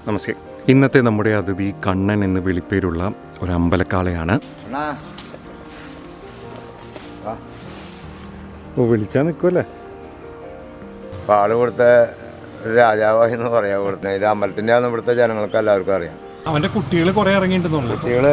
നമസ്തേ. ഇന്നത്തെ നമ്മുടെ അതിഥി കണ്ണൻ എന്ന് വിളിപ്പേരുള്ള ഒരു അമ്പലക്കാളയാണ്. വിളിച്ചാൽ നിൽക്കുമല്ലേ? ആള് ഇവിടുത്തെ രാജാവായി എന്ന് പറയാം. ഇവിടുത്തെ ഇത് അമ്പലത്തിൻ്റെ ആണ് ഇവിടുത്തെ ജനങ്ങൾക്ക് എല്ലാവർക്കും അറിയാം. അവൻ്റെ കുട്ടികൾ കുറേ ഇറങ്ങിയിട്ടുണ്ടോ? കുട്ടികൾ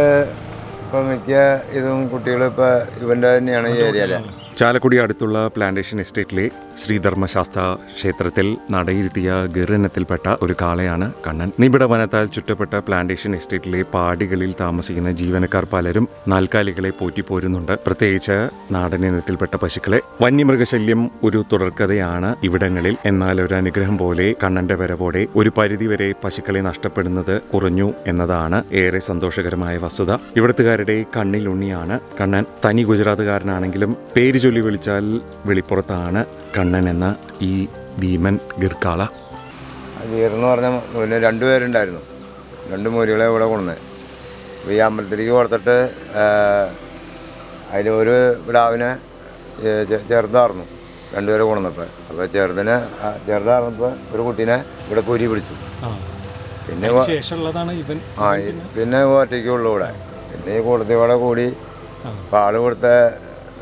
ഇപ്പം മിക്ക ഇതും കുട്ടികൾ ഇപ്പം ഇവൻ്റെ തന്നെയാണ് ഈ ഏരിയയിലെ. ചാലക്കുടി അടുത്തുള്ള പ്ലാന്റേഷൻ എസ്റ്റേറ്റിലെ ശ്രീധർമ്മശാസ്ത്ര ക്ഷേത്രത്തിൽ നടയിരുത്തിയ ഗിറിനത്തിൽപ്പെട്ട ഒരു കാളയാണ് കണ്ണൻ. നിബിഡ വനത്താൽ ചുറ്റപ്പെട്ട പ്ലാന്റേഷൻ എസ്റ്റേറ്റിലെ പാടികളിൽ താമസിക്കുന്ന ജീവനക്കാർ പലരും നാൽക്കാലികളെ പോറ്റിപ്പോരുന്നുണ്ട്. പ്രത്യേകിച്ച് നാടനിനത്തിൽപ്പെട്ട പശുക്കളെ. വന്യമൃഗശല്യം ഒരു തുടർക്കഥയാണ് ഇവിടങ്ങളിൽ. എന്നാൽ ഒരു അനുഗ്രഹം പോലെ കണ്ണന്റെ വരവോടെ ഒരു പരിധിവരെ പശുക്കളെ നഷ്ടപ്പെടുന്നത് കുറഞ്ഞു എന്നതാണ് ഏറെ സന്തോഷകരമായ വസ്തുത. ഇവിടത്തുകാരുടെ കണ്ണിലുണ്ണിയാണ് കണ്ണൻ. തനി ഗുജറാത്തുകാരനാണെങ്കിലും പേര് ചൊല്ലി വിളിച്ചാൽ വെളിപ്പുറത്താണ് കണ്ണൻ എന്ന ഈ ഭീമൻ ഗിർക്കാള. ഗീറെന്ന് പറഞ്ഞാൽ പിന്നെ 2 പേരുണ്ടായിരുന്നു. 2 മൂരികളെ ഇവിടെ കൊണ്ടുവന്നത്. അപ്പോൾ ഈ അമ്പലത്തിലേക്ക് കൊടുത്തിട്ട് അതിൽ ഒരു വിടാവിനെ ചെറുതായിരുന്നു 2 പേരെ കൊണ്ടുവന്നപ്പോൾ. അപ്പോൾ ചെറുതായിരുന്നപ്പോൾ ഒരു കുട്ടീനെ ഇവിടെ കുരി പിടിച്ചു. പിന്നെ ഒറ്റയ്ക്കുള്ളൂ ഇവിടെ. പിന്നെ ഈ കൂട്ടത്തിയോടെ കൂടി ആൾ ഇവിടുത്തെ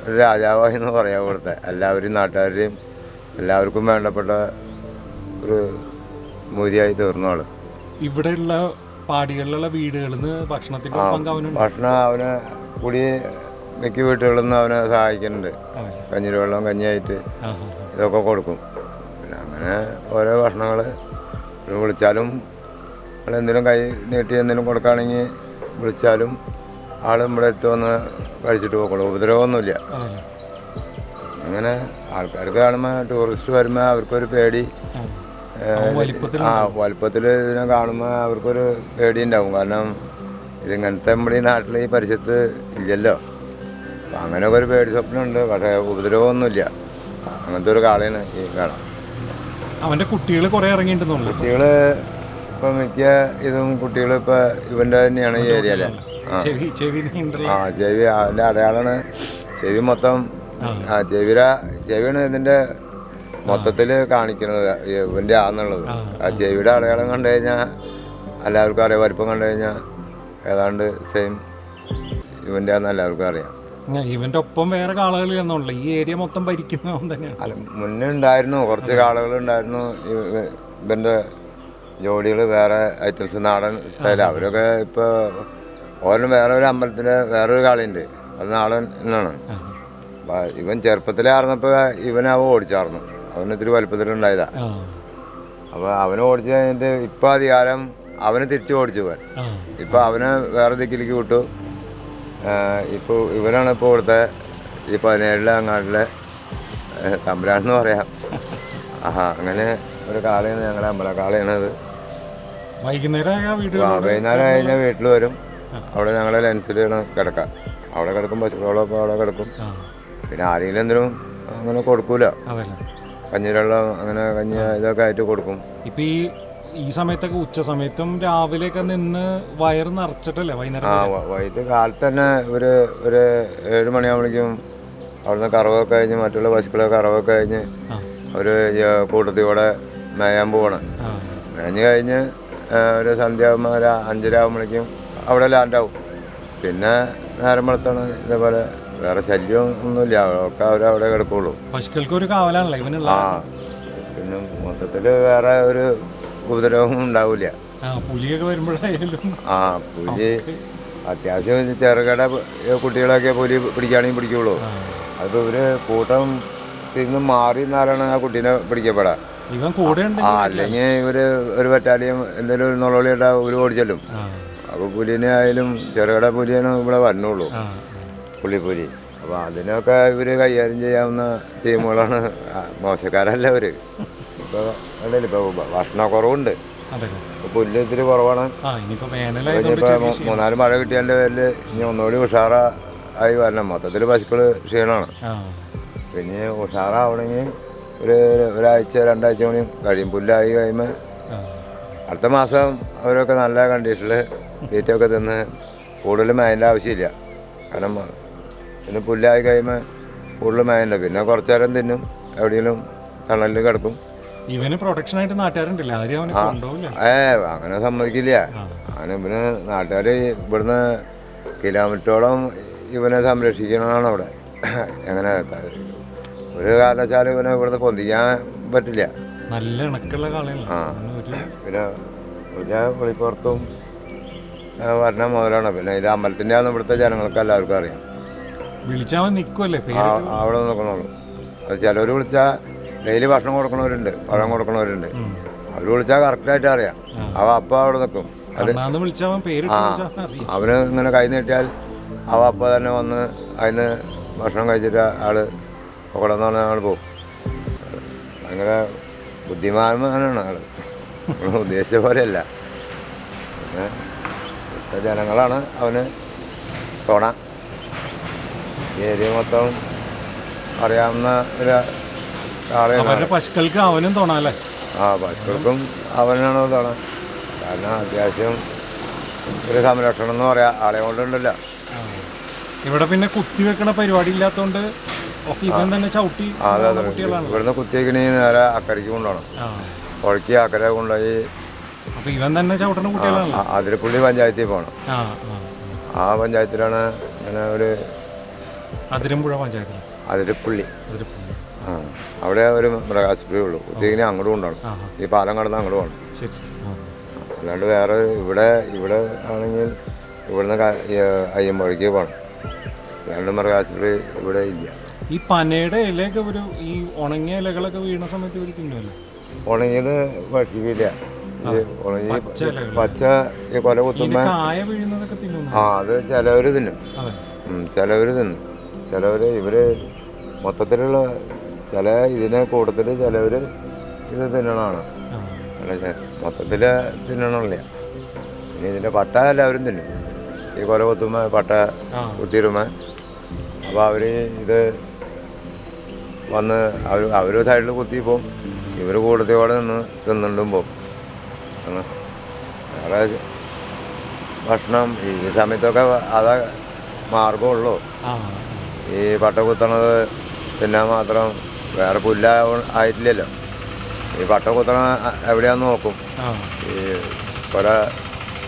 ഒരു രാജാവായി എന്ന് പറയാം. ഇവിടുത്തെ എല്ലാവരും നാട്ടുകാരുടെയും എല്ലാവർക്കും വേണ്ടപ്പെട്ട ഒരു മൂരിയായി തീർന്നു ആള്. ഇവിടെയുള്ള പാടികളിലുള്ള വീടുകളിൽ നിന്ന് ഭക്ഷണം അവനെ കൂടി മിക്ക വീട്ടുകളിൽ നിന്ന് അവനെ സഹായിക്കുന്നുണ്ട്. കഞ്ഞിരിവെള്ളം കഞ്ഞിയായിട്ട് ഇതൊക്കെ കൊടുക്കും. പിന്നെ അങ്ങനെ ഓരോ ഭക്ഷണങ്ങൾ വിളിച്ചാലും എന്തെങ്കിലും കൈ നീട്ടി എന്തെങ്കിലും കൊടുക്കുകയാണെങ്കിൽ വിളിച്ചാലും ആൾ നമ്മുടെ അടുത്ത് കഴിച്ചിട്ട് പോക്കുള്ളൂ. ഉപദ്രവമൊന്നുമില്ല. അങ്ങനെ ആൾക്കാർക്ക് കാണുമ്പോൾ ടൂറിസ്റ്റ് വരുമ്പോൾ അവർക്കൊരു പേടി. വലുപ്പത്തിൽ ഇതിനെ കാണുമ്പോൾ അവർക്കൊരു പേടി ഉണ്ടാവും. കാരണം ഇതിങ്ങനത്തെ നമ്മുടെ ഈ നാട്ടിൽ ഈ പരിസരത്ത് ഇല്ലല്ലോ. അപ്പം അങ്ങനെയൊക്കെ ഒരു പേടി സ്വപ്നമുണ്ട്. പക്ഷേ ഉപദ്രവമൊന്നുമില്ല. അങ്ങനത്തെ ഒരു കാളയാണ് ഈ കാള. അവൻ്റെ കുട്ടികൾ കുറേ ഇറങ്ങിയിട്ടുണ്ടോ? കുട്ടികൾ ഇപ്പം മിക്ക ഇതും കുട്ടികൾ ഇപ്പം ഇവൻ്റെ തന്നെയാണ് ഈ ഏരിയയിലെ. ചെവി അതിൻ്റെ അടയാളമാണ്. ചെവി മൊത്തം ചെവിയാണ് ഇതിൻ്റെ മൊത്തത്തിൽ കാണിക്കുന്നത് ഇവൻ്റെ ആന്നുള്ളത്. ആ ചെവിയുടെ അടയാളം കണ്ടു കഴിഞ്ഞാൽ എല്ലാവർക്കും അറിയാം. വലിപ്പം കണ്ടു കഴിഞ്ഞാൽ ഏതാണ്ട് സെയിം ഇവൻ്റെ ആണെന്ന് എല്ലാവർക്കും അറിയാം. ഇവൻ്റെ ഒപ്പം വേറെ കാളകൾ ഈ ഏരിയ മൊത്തം ഭരിക്കുന്ന അല്ല, മുന്നേ ഉണ്ടായിരുന്നു കുറച്ച് കാളകളുണ്ടായിരുന്നു. ഇവൻ്റെ ജോഡികൾ വേറെ ഐറ്റംസ് നാടൻ സ്റ്റൈൽ. അവരൊക്കെ ഇപ്പോൾ ഓരോ വേറെ ഒരു അമ്പലത്തിൻ്റെ വേറൊരു കാളയുണ്ട്. അത് നാടൻ എന്നാണ്. ഇവൻ ചെറുപ്പത്തിലായിരുന്നപ്പോൾ ഇവനവ ഓടിച്ചായിരുന്നു. അവനിത്തിരി വലുപ്പത്തിലുണ്ടായതാ. അപ്പോൾ അവനെ ഓടിച്ചു കഴിഞ്ഞിട്ട് ഇപ്പം അധികാരം അവന് തിരിച്ചു ഓടിച്ചു പോകാൻ. ഇപ്പം അവനെ വേറെ ദിക്കിലേക്ക് വിട്ടു. ഇപ്പോൾ ഇവനാണ് ഇപ്പോൾ ഇവിടുത്തെ ഈ 17 അങ്ങാട്ടിലെ തമ്പുരാനെന്ന് പറയാം. അങ്ങനെ ഒരു കാളയാണ് ഞങ്ങളുടെ അമ്പലക്കാളയാണത്. വൈകുന്നേരം കഴിഞ്ഞാൽ വീട്ടിൽ വരും. അവിടെ ഞങ്ങളെ ലെൻസിലാണ് കിടക്കാം. അവിടെ കിടക്കും. പശുക്കളൊക്കെ അവിടെ കിടക്കും. പിന്നെ ആരെങ്കിലും എന്തിനും അങ്ങനെ കൊടുക്കൂല. കഞ്ഞിവെള്ളം അങ്ങനെ കഞ്ഞി ഇതൊക്കെ ആയിട്ട് കൊടുക്കും. ഇപ്പം ഈ സമയത്തൊക്കെ ഉച്ച സമയത്തും രാവിലെയൊക്കെ നിന്ന് വയറ് നിറച്ചിട്ടല്ലേ വൈകിട്ട് കാലത്ത് തന്നെ ഒരു 7 മണിയാകുമ്പോഴേക്കും അവിടുന്ന് കറവൊക്കെ കഴിഞ്ഞ് മറ്റുള്ള പശുക്കളൊക്കെ കറവൊക്കെ കഴിഞ്ഞ് ഒരു കൂട്ടത്തിലൂടെ മേയാൻ പോവാണ്. മേഞ്ഞ് കഴിഞ്ഞ് ഒരു സന്ധ്യയാകുമ്പോൾ ഒരു 5:30 ആകുമ്പോഴേക്കും അവിടെ ലാൻഡാവും. പിന്നെ നേരം വെളുത്താണ്. ഇതേപോലെ വേറെ ശല്യം ഒന്നുമില്ല. ഒക്കെ അവരവിടെ കിടക്കുള്ളൂ. പശുക്കൾക്ക് ഒരു കാവലാണല്ലോ. പിന്നെ മൊത്തത്തിൽ വേറെ ഒരു ഉപദ്രവം ഉണ്ടാവില്ല. പുലിയൊക്കെ വരുമ്പോഴായാലും പുലി അത്യാവശ്യം ചെറുകിട കുട്ടികളൊക്കെ പുലി പിടിക്കുകയാണെങ്കിൽ പിടിക്കുള്ളൂ. അതിപ്പോൾ ഇവര് കൂട്ടം തിരിഞ്ഞ് മാറി എന്നാലാണ് ആ കുട്ടീനെ പിടിക്കപ്പെടാ. അല്ലെങ്കിൽ ഇവര് ഒരു ബറ്റാലിയൻ എന്തെങ്കിലും ഒരു നുളവിളി ഉണ്ടാവും. ഇവര് ഓടിച്ചെല്ലും. അപ്പോൾ പുലിനെ ആയാലും ചെറുകിട പുലിയാണ് ഇവിടെ വരണുള്ളൂ. പുലിപ്പുലി. അപ്പോൾ അതിനൊക്കെ ഇവർ കൈകാര്യം ചെയ്യാവുന്ന ടീമുകളാണ്. മോശക്കാരല്ല അവർ. ഇപ്പോൾ കണ്ടില്ല, ഇപ്പോൾ ഭക്ഷണക്കുറവുണ്ട്. പുല്ല് ഇത്തിരി കുറവാണ്. ഇനിയിപ്പോൾ 3-4 മഴ കിട്ടിയതിൻ്റെ പേരിൽ ഇനി ഒന്നുകൂടി ഉഷാറായി വരണം. മൊത്തത്തിൽ പശുക്കൾ ക്ഷീണമാണ്. പിന്നെ ഉഷാറാവണമെങ്കിൽ ഒരാഴ്ച 2 ആഴ്ച കൂടി കഴിയും. പുല്ലായി കഴിയുമ്പോൾ അടുത്ത മാസം അവരൊക്കെ നല്ല കണ്ടീഷനിൽ തീറ്റയൊക്കെ തിന്ന് കൂടുതൽ മേയേണ്ട ആവശ്യമില്ല. കാരണം പിന്നെ പുല്ലായി കഴിയുമ്പോൾ കൂടുതൽ മേയണ്ട. പിന്നെ കുറച്ച് നേരം തിന്നും, എവിടെയെങ്കിലും തണലിൽ കിടക്കും. ഇവന് പ്രൊട്ടക്ഷൻ ആയിട്ട് നാട്ടുകാരുണ്ടല്ലേ, ആരും അവനെ കൊണ്ടുപോകില്ല. അങ്ങനെ സമ്മതിക്കില്ല. അങ്ങനെ ഇവന് നാട്ടുകാർ ഇവിടുന്ന് കിലോമീറ്ററോളം ഇവനെ സംരക്ഷിക്കണമെന്നാണ് അവിടെ. എങ്ങനെ ഒരു കാരണവശാലും ഇവനെ ഇവിടുന്ന് പൊന്തിക്കാൻ പറ്റില്ല. നല്ല ഇണക്കുള്ള കാളയാണ്. പിന്നെ വെളിപ്പുറത്തും വരണ മുതലാണ്. പിന്നെ ഇത് അമ്പലത്തിൻ്റെ ആണെന്ന് ഇവിടുത്തെ ജനങ്ങൾക്ക് എല്ലാവർക്കും അറിയാം. വിളിച്ചാൽ നിൽക്കുമല്ലേ അവിടെ നിൽക്കണുള്ളൂ. അത് ചിലവർ വിളിച്ചാൽ ഡെയിലി ഭക്ഷണം കൊടുക്കണവരുണ്ട്, പഴം കൊടുക്കണവരുണ്ട്. അവർ വിളിച്ചാൽ കറക്റ്റായിട്ട് അറിയാം. അപ്പം അവിടെ നിൽക്കും. അത് അവന് ഇങ്ങനെ കൈ നീട്ടിയാൽ അപ്പം തന്നെ വന്ന് അതിന് ഭക്ഷണം കഴിച്ചിട്ട് ആള് കൊടന്ന് പറഞ്ഞാൽ ആൾ പോകും. ഭയങ്കര ബുദ്ധിമാനാണ് ആള്, ഉദ്ദേശിച്ച പോലെയല്ല. പിന്നെ ഇവിടുത്തെ ജനങ്ങളാണ് അവന് തോണ. ഈ ഏരിയ മൊത്തം അറിയാവുന്ന ഒരു ആളെയാണ്. പശുക്കൾക്ക് അവനും തോണാല്ലേ? പശുക്കൾക്കും അവനാണ് തോണ. കാരണം അത്യാവശ്യം ഒരു സംരക്ഷണം എന്ന് പറയാം ആളെ കൊണ്ടുണ്ടല്ലോ. ഇവിടെ പിന്നെ കുത്തി വെക്കണ പരിപാടി ഇല്ലാത്തതുകൊണ്ട് ഇവൻ തന്നെ ചവിട്ടി. അതെ, ഇവിടുന്ന് കുത്തിവെക്കണി നേരെ അക്കരയ്ക്ക് കൊണ്ടുപോകണം. പുഴയ്ക്ക് അക്കരെ കൊണ്ടുപോയി ഇവൻ തന്നെ ചവിട്ടണ കുട്ടികളാണ്. അതിരപ്പള്ളി പഞ്ചായത്തിൽ പോകണം. ആ പഞ്ചായത്തിലാണ് ഇങ്ങനെ ഒരു അതിരമ്പുഴ പഞ്ചായത്തിൽ അതിരപ്പള്ളി. അവിടെ ഒരു മൃഗാശുപത്രി ഉള്ളൂ. കുത്തിവെക്കിനെ അങ്ങോട്ട് കൊണ്ടുപോകണം. ഈ പാലം കടന്ന് അങ്ങോട്ട് പോകണം. അല്ലാണ്ട് വേറെ ഇവിടെ ആണെങ്കിൽ ഇവിടുന്ന് അയ്യമ്പുഴയ്ക്ക് പോകണം. അല്ലാണ്ട് മൃഗാശുപത്രി ഇവിടെ ഇല്ല. ഈ പനയുടെ ഇലയൊക്കെ ഈ ഉണങ്ങിയ ഇലകളൊക്കെ വീണ സമയത്ത് ഇവർ തിന്നുമല്ലോ. ഉണങ്ങിയത് ഭക്ഷിക്കില്ല. ഉണങ്ങി പച്ച ഈ കൊല കുത്തുമ്പോ അത് ചിലവര് തിന്നും. ചിലവര് തിന്നും. ചിലവര് ഇവര് മൊത്തത്തിലുള്ള ഇതിനെ കൂട്ടത്തില് ചിലവര് ഇത് തിന്നണമാണ്. മൊത്തത്തില് തിന്നണില്ല. പിന്നെ ഇതിന്റെ പട്ട എല്ലാവരും തിന്നും. ഈ കൊല കുത്തുമ്പോ പട്ട കുത്തിരുമ്പോ അപ്പോൾ അവര് ഇത് വന്ന് അവര് സൈഡിൽ കുത്തി പോവും. ഇവർ കൂട്ടത്തോടെ നിന്ന് തിന്നിട്ടും പോവും. വേറെ ഭക്ഷണം ഈ സമയത്തൊക്കെ അതാ മാർഗമുള്ളൂ. ഈ പട്ട കുത്തണത് തിന്നാൻ മാത്രം വേറെ ആയിട്ടില്ലല്ലോ. ഈ പട്ട കുത്തണ എവിടെയാന്ന് നോക്കും. ഈ കൊല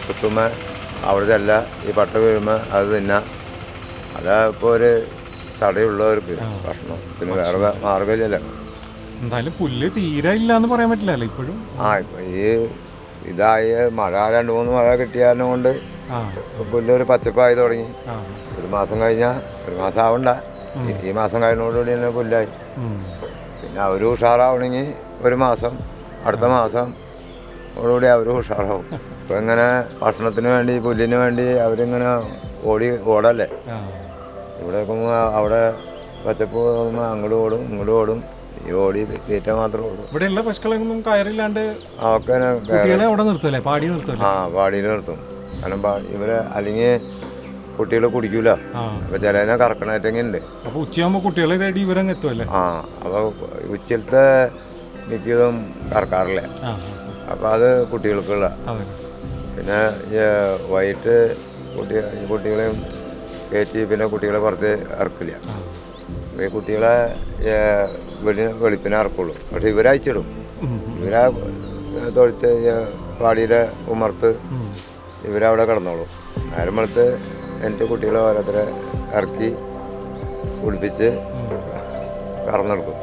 കുത്തുമ്പോൾ അവിടെ ചെല്ല, ഈ പട്ട വീഴുമ്പോൾ അത് തിന്നാം. അതാ ഇപ്പോൾ ഒരു തടയുള്ളവർക്ക് ഭക്ഷണം. പിന്നെ വേറെ മാർഗമില്ലല്ലോ. എന്തായാലും പുല്ല് തീരെ ഇല്ലാന്ന് പറയാൻ പറ്റില്ലല്ലോ ഇപ്പോഴും. ഇപ്പം ഈ ഇതായി മഴ 2-3 മഴ കിട്ടിയതിനെ കൊണ്ട് പുല്ല് ഒരു പച്ചപ്പായി തുടങ്ങി. ഒരു മാസം കഴിഞ്ഞാൽ, ഒരു മാസം ആവണ്ട, ഈ മാസം കഴിഞ്ഞോടുകൂടി തന്നെ പുല്ലായി. പിന്നെ അവർ ഉഷാറാവണമെങ്കിൽ ഒരു മാസം, അടുത്ത മാസം ഓടുകൂടി അവർ ഉഷാറാവും. ഇപ്പം ഇങ്ങനെ ഭക്ഷണത്തിന് വേണ്ടി പുല്ലിന് വേണ്ടി അവരിങ്ങനെ ഓടല്ലേ. ഇവിടെ നോക്കുമ്പോൾ അവിടെ പച്ചപ്പ് നോക്കുമ്പോൾ അങ്ങോട്ട് ഓടും ഇങ്ങോട്ട് ഓടും. ഈ ഓടി തീറ്റ മാത്രമേ ഓടും. ഇവിടെയുള്ള പശുക്കളൊന്നും കയറില്ലാണ്ട് അവിടെ നിർത്തല്ലേ? പാടിയിൽ നിർത്തും. കാരണം ഇവര് അല്ലെങ്കിൽ കുട്ടികൾ കുടിക്കൂല. അപ്പൊ ചിലതിനെ കറക്കണേറ്റെങ്കിൽ ഉണ്ട്. അപ്പൊ ഉച്ചയാകുമ്പോ കുട്ടികളെ തേടി ഇവരങ്ങ് എത്തുമല്ലേ? അപ്പൊ ഉച്ചത്തെ മിക്കതും കറക്കാറില്ല. അപ്പൊ അത് കുട്ടികൾക്കുള്ള. പിന്നെ വൈകിട്ട് കുട്ടികളെയും കയറ്റി പിന്നെ കുട്ടികളെ പുറത്ത് ഇറക്കില്ല. ഈ കുട്ടികളെ വെളുപ്പിനെ ഇറക്കുള്ളൂ. പക്ഷെ ഇവരയച്ചിടും. ഇവരാ തൊഴുത്ത് പാടിയുടെ ഉമർത്ത് ഇവരവിടെ കിടന്നോളൂ. നേരം വെളുത്ത് എൻ്റെ കുട്ടികളെ ഓരോരുത്തരെ ഇറക്കി കുളിപ്പിച്ച് കറന്നെടുക്കും.